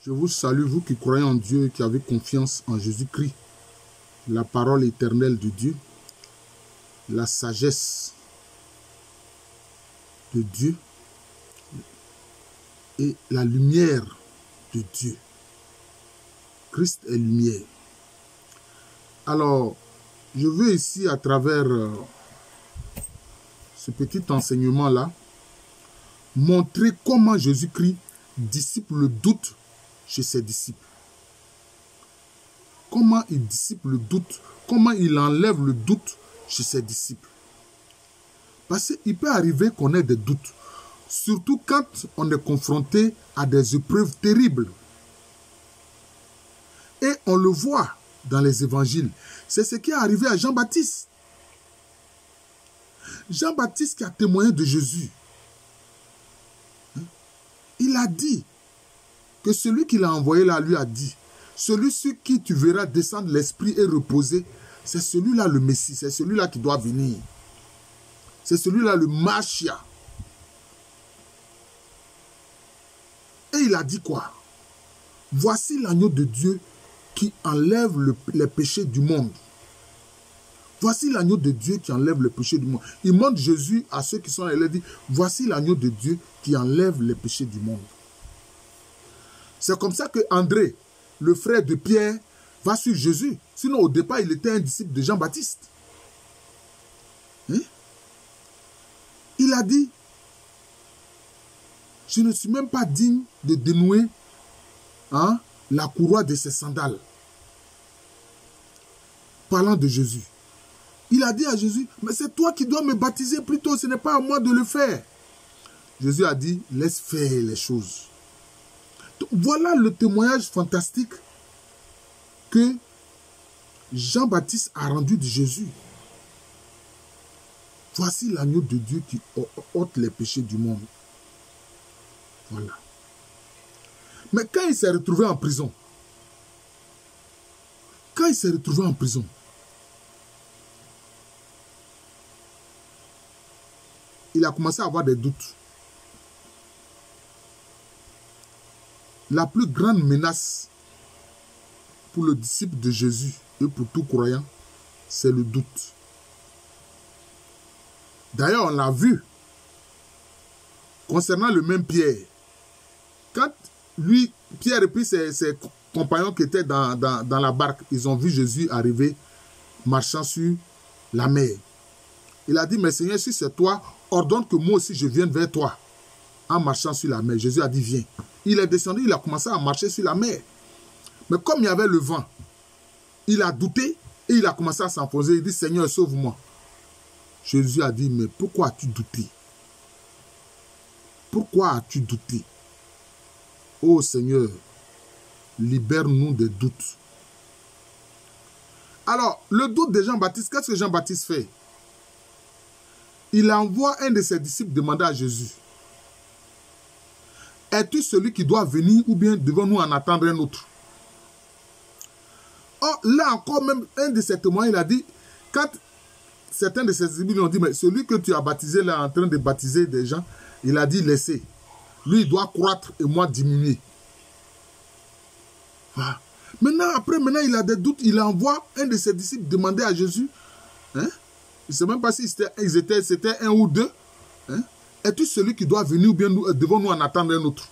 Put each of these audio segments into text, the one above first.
Je vous salue, vous qui croyez en Dieu et qui avez confiance en Jésus-Christ, la parole éternelle de Dieu, la sagesse de Dieu et la lumière de Dieu. Christ est lumière. Alors, je veux ici, à travers ce petit enseignement-là, montrer comment Jésus-Christ dissipe le doute chez ses disciples. Comment il dissipe le doute, comment il enlève le doute chez ses disciples. Parce qu'il peut arriver qu'on ait des doutes, surtout quand on est confronté à des épreuves terribles. Et on le voit dans les évangiles. C'est ce qui est arrivé à Jean-Baptiste. Jean-Baptiste qui a témoigné de Jésus. Il a dit que celui qui l'a envoyé là lui a dit, celui sur qui tu verras descendre l'esprit et reposer, c'est celui-là le Messie, c'est celui-là qui doit venir. C'est celui-là le Machia. Et il a dit quoi? Voici l'agneau de Dieu qui enlève les péchés du monde. Voici l'agneau de Dieu qui enlève le péché du monde. Il montre Jésus à ceux qui sont là. Il a dit, voici l'agneau de Dieu qui enlève les péchés du monde. C'est comme ça que André, le frère de Pierre, va suivre Jésus. Sinon, au départ, il était un disciple de Jean-Baptiste. Hein? Il a dit, je ne suis même pas digne de dénouer la courroie de ses sandales. Parlant de Jésus. Il a dit à Jésus, mais c'est toi qui dois me baptiser plutôt, ce n'est pas à moi de le faire. Jésus a dit, laisse faire les choses. Donc, voilà le témoignage fantastique que Jean-Baptiste a rendu de Jésus. Voici l'agneau de Dieu qui ôte les péchés du monde. Voilà. Mais quand il s'est retrouvé en prison, il a commencé à avoir des doutes. La plus grande menace pour le disciple de Jésus et pour tout croyant, c'est le doute. D'ailleurs, on l'a vu concernant le même Pierre. Quand lui, Pierre et puis ses compagnons qui étaient dans la barque, ils ont vu Jésus arriver marchant sur la mer. Il a dit, mais Seigneur, si c'est toi, ordonne que moi aussi je vienne vers toi en marchant sur la mer. Jésus a dit, viens. Il est descendu, il a commencé à marcher sur la mer. Mais comme il y avait le vent, il a douté et il a commencé à s'enfoncer. Il dit, Seigneur, sauve-moi. Jésus a dit, mais pourquoi as-tu douté? Pourquoi as-tu douté? Ô Seigneur, libère-nous des doutes. Alors, le doute de Jean-Baptiste, qu'est-ce que Jean-Baptiste fait? Il envoie un de ses disciples demander à Jésus, es-tu celui qui doit venir ou bien devons-nous en attendre un autre? Or, là encore, même un de ses témoins, il a dit, quand certains de ses disciples lui ont dit, mais celui que tu as baptisé là, en train de baptiser des gens, il a dit, laissez. Lui, il doit croître et moi diminuer. Voilà. Maintenant, il a des doutes, il envoie un de ses disciples demander à Jésus, hein? Je ne sais même pas si c'était un ou deux. Hein? Es-tu celui qui doit venir ou bien devons-nous en attendre un autre?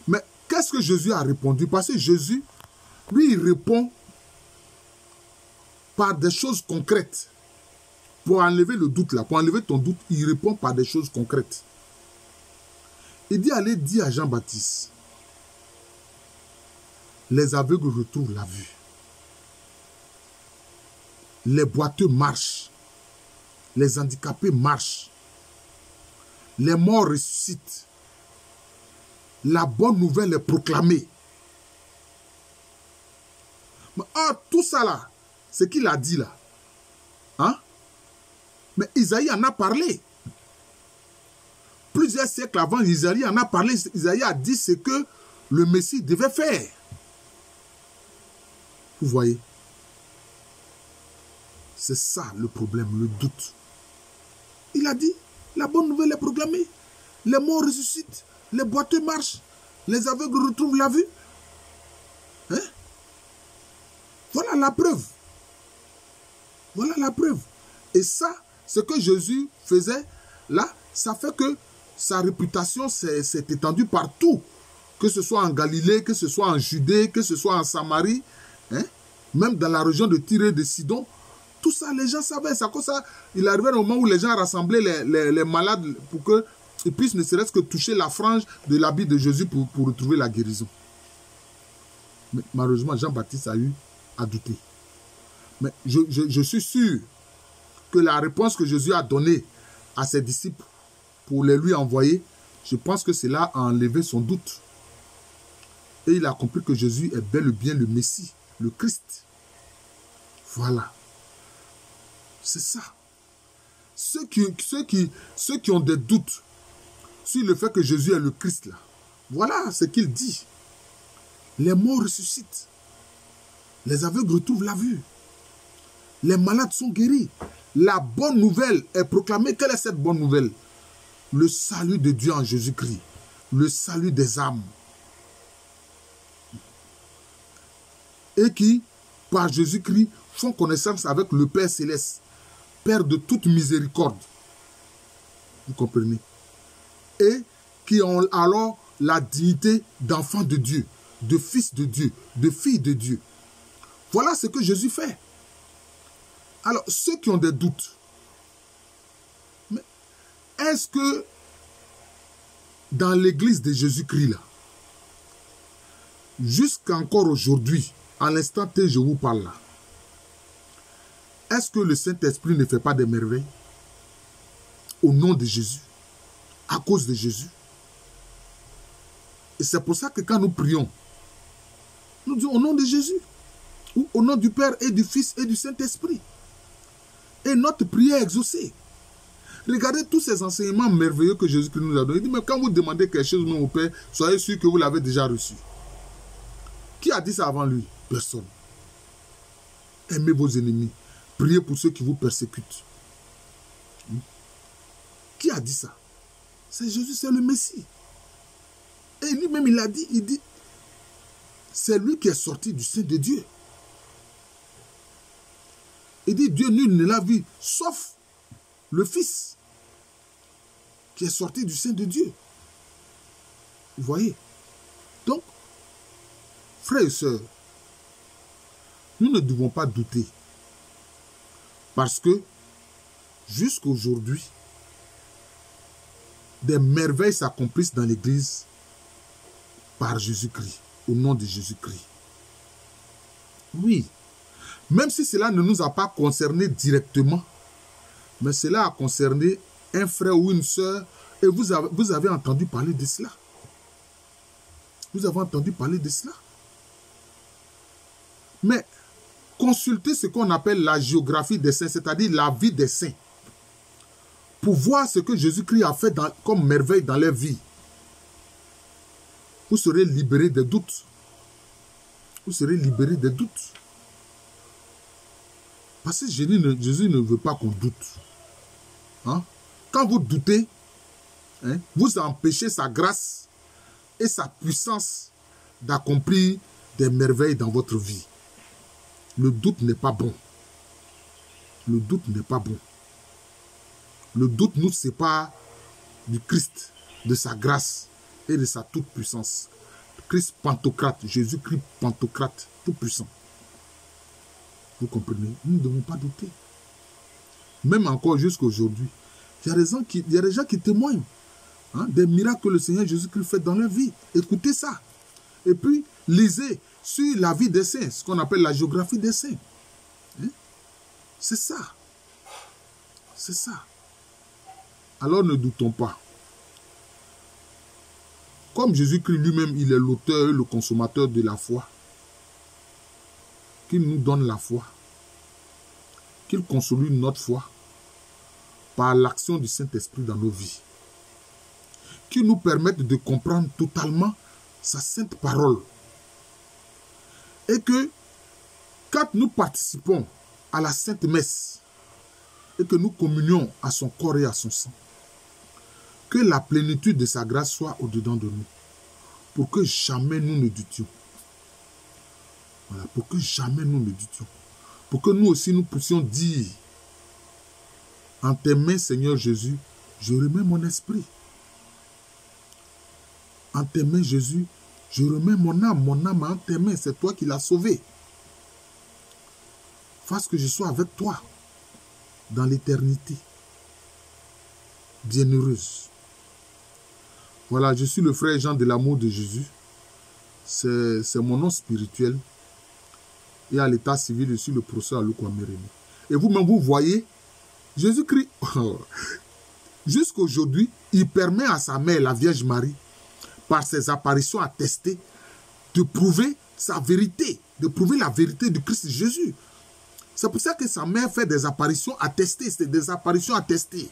Mais qu'est-ce que Jésus a répondu? Parce que Jésus, lui, il répond par des choses concrètes. Pour enlever le doute là, pour enlever ton doute, il répond par des choses concrètes. Il dit, allez dire à Jean-Baptiste, les aveugles retrouvent la vue. Les boiteux marchent. Les handicapés marchent. Les morts ressuscitent. La bonne nouvelle est proclamée. Mais tout ça là, ce qu'il a dit là, hein? Mais Isaïe en a parlé. Plusieurs siècles avant, Isaïe en a parlé. Isaïe a dit ce que le Messie devait faire. Vous voyez? C'est ça le problème, le doute. Il a dit, la bonne nouvelle est proclamée. Les morts ressuscitent. Les boiteux marchent. Les aveugles retrouvent la vue. Hein? Voilà la preuve. Voilà la preuve. Et ça, ce que Jésus faisait, là, ça fait que sa réputation s'est étendue partout. Que ce soit en Galilée, que ce soit en Judée, que ce soit en Samarie, hein? Même dans la région de Tyr et de Sidon. Tout ça, les gens savaient. C'est comme ça, il arrivait au moment où les gens rassemblaient les malades pour qu'ils puissent ne serait-ce que toucher la frange de l'habit de Jésus pour retrouver la guérison. Mais malheureusement, Jean-Baptiste a eu à douter. Mais je suis sûr que la réponse que Jésus a donnée à ses disciples pour les lui envoyer, je pense que cela a enlevé son doute. Et il a compris que Jésus est bel et bien le Messie, le Christ. Voilà. C'est ça. Ceux qui ont des doutes sur le fait que Jésus est le Christ, là, voilà ce qu'il dit. Les morts ressuscitent. Les aveugles retrouvent la vue. Les malades sont guéris. La bonne nouvelle est proclamée. Quelle est cette bonne nouvelle? Le salut de Dieu en Jésus-Christ. Le salut des âmes. Et qui, par Jésus-Christ, font connaissance avec le Père Céleste, Père de toute miséricorde. Vous comprenez? Et qui ont alors la dignité d'enfants de Dieu, de fils de Dieu, de filles de Dieu. Voilà ce que Jésus fait. Alors, ceux qui ont des doutes, mais est-ce que dans l'église de Jésus-Christ, là, jusqu'encore aujourd'hui, à l'instant T, je vous parle là, est-ce que le Saint-Esprit ne fait pas des merveilles au nom de Jésus, à cause de Jésus? Et c'est pour ça que quand nous prions, nous disons au nom de Jésus, ou au nom du Père et du Fils et du Saint-Esprit. Et notre prière est exaucée. Regardez tous ces enseignements merveilleux que Jésus-Christ nous a donnés. Il dit, mais quand vous demandez quelque chose au Père, soyez sûr que vous l'avez déjà reçu. Qui a dit ça avant lui? Personne. Aimez vos ennemis. Priez pour ceux qui vous persécutent. Qui a dit ça? C'est Jésus, c'est le Messie. Et lui-même, il a dit, c'est lui qui est sorti du sein de Dieu. Il dit, Dieu nul ne l'a vu, sauf le Fils, qui est sorti du sein de Dieu. Vous voyez? Donc, frères et sœurs, nous ne devons pas douter. Parce que, jusqu'à aujourd'hui, des merveilles s'accomplissent dans l'Église par Jésus-Christ, au nom de Jésus-Christ. Oui, même si cela ne nous a pas concernés directement, mais cela a concerné un frère ou une sœur, et vous avez entendu parler de cela. Vous avez entendu parler de cela. Mais consultez ce qu'on appelle la géographie des saints, c'est-à-dire la vie des saints, pour voir ce que Jésus-Christ a fait comme merveille dans leur vie. Vous serez libérés des doutes. Vous serez libérés des doutes. Parce que Jésus ne veut pas qu'on doute. Hein? Quand vous doutez, hein, vous empêchez sa grâce et sa puissance d'accomplir des merveilles dans votre vie. Le doute n'est pas bon. Le doute n'est pas bon. Le doute nous sépare du Christ, de sa grâce et de sa toute-puissance. Christ Pantocrate, Jésus-Christ Pantocrate, tout-puissant. Vous comprenez? Nous ne devons pas douter. Même encore jusqu'à aujourd'hui, il y a des gens qui témoignent, hein, des miracles que le Seigneur Jésus-Christ fait dans leur vie. Écoutez ça. Et puis, lisez sur la vie des saints, ce qu'on appelle la géographie des saints. Hein? C'est ça. C'est ça. Alors ne doutons pas. Comme Jésus-Christ lui-même, il est l'auteur et le consommateur de la foi, qu'il nous donne la foi, qu'il consolide notre foi par l'action du Saint-Esprit dans nos vies, qu'il nous permette de comprendre totalement sa sainte parole, et que quand nous participons à la Sainte Messe et que nous communions à son corps et à son sang, Que la plénitude de sa grâce soit au-dedans de nous. Pour que jamais nous ne doutions. Voilà, pour que jamais nous ne doutions. Pour que nous aussi nous puissions dire, en tes mains, Seigneur Jésus, je remets mon esprit. En tes mains, Jésus, je remets mon âme en tes mains, c'est toi qui l'as sauvé. Fasse que je sois avec toi dans l'éternité. Bienheureuse. Voilà, je suis le frère Jean de l'amour de Jésus. C'est mon nom spirituel. Et à l'état civil, je suis le professeur Aluko Ameremi. Et vous-même, vous voyez, Jésus-Christ, jusqu'aujourd'hui, il permet à sa mère, la Vierge Marie, par ses apparitions attestées, de prouver sa vérité, de prouver la vérité du Christ Jésus. C'est pour ça que sa mère fait des apparitions attestées, c'est des apparitions attestées.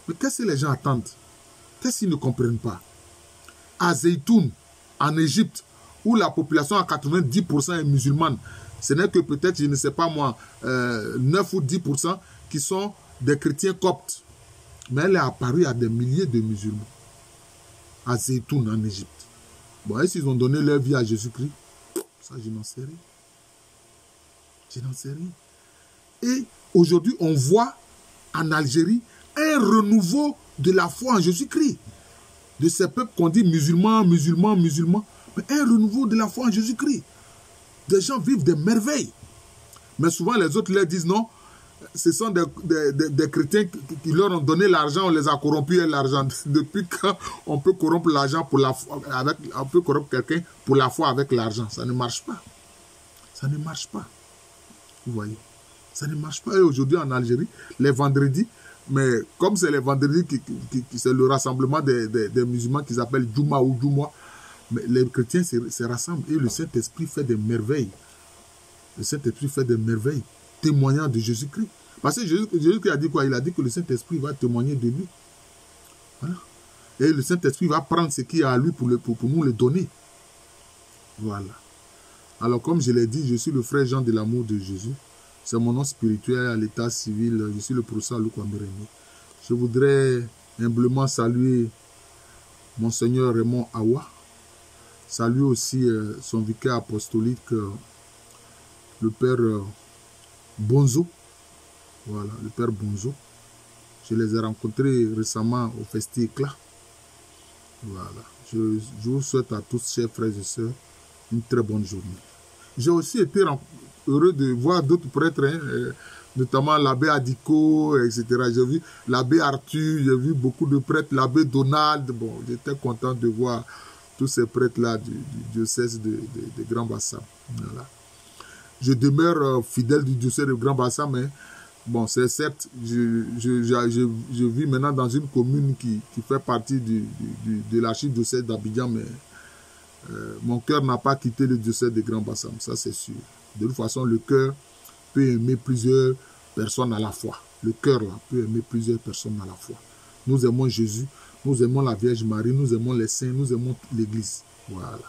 Mais qu'est-ce que les gens attendent? Qu'est-ce qu'ils ne comprennent pas? À Zeytoun, en Égypte, où la population à 90% est musulmane, ce n'est que peut-être, je ne sais pas moi, 9 ou 10% qui sont des chrétiens coptes. Mais elle est apparue à des milliers de musulmans. À Zeytoun, en Égypte. Bon, est-ce qu'ils ont donné leur vie à Jésus-Christ? Ça, je n'en sais rien. Je n'en sais rien. Et aujourd'hui, on voit en Algérie un renouveau de la foi en Jésus-Christ. De ces peuples qu'on dit musulmans, musulmans, musulmans. Mais un renouveau de la foi en Jésus-Christ. Des gens vivent des merveilles. Mais souvent, les autres leur disent non. Ce sont des chrétiens qui leur ont donné l'argent, on les a corrompus l'argent. Depuis quand on peut corrompre l'argent pour la foi, on peut corrompre quelqu'un pour la foi avec l'argent? Ça ne marche pas. Ça ne marche pas. Vous voyez? Ça ne marche pas. Et aujourd'hui en Algérie, les vendredis, mais comme c'est les vendredis c'est le rassemblement des musulmans qu'ils appellent Djouma ou Djoumoua, mais les chrétiens se rassemblent et le Saint-Esprit fait des merveilles. Le Saint-Esprit fait des merveilles, témoignant de Jésus-Christ. Parce que Jésus-Christ a dit quoi? Il a dit que le Saint-Esprit va témoigner de lui. Voilà. Et le Saint-Esprit va prendre ce qu'il y a à lui pour nous le donner. Voilà. Alors, comme je l'ai dit, je suis le frère Jean de l'amour de Jésus. C'est mon nom spirituel à l'état civil. Je suis le professeur Aluko Ameremi. Je voudrais humblement saluer Monseigneur Raymond Awa. Saluer aussi son vicaire apostolique, le Père Bonzo. Voilà, le Père Bonzo. Je les ai rencontrés récemment au Festi Éclat. Voilà. Je vous souhaite à tous, chers frères et sœurs, une très bonne journée. J'ai aussi été heureux de voir d'autres prêtres, notamment l'abbé Adiko, etc. J'ai vu l'abbé Arthur, j'ai vu beaucoup de prêtres, l'abbé Donald. Bon, j'étais content de voir tous ces prêtres-là du diocèse de Grand Bassam. Voilà. Je demeure fidèle du diocèse de Grand Bassam, mais bon, c'est certes, je vis maintenant dans une commune qui fait partie de l'archidiocèse d'Abidjan, mais mon cœur n'a pas quitté le diocèse de Grand Bassam, ça c'est sûr. De toute façon, le cœur peut aimer plusieurs personnes à la fois. Le cœur là peut aimer plusieurs personnes à la fois. Nous aimons Jésus, nous aimons la Vierge Marie, nous aimons les saints, nous aimons l'Église. Voilà.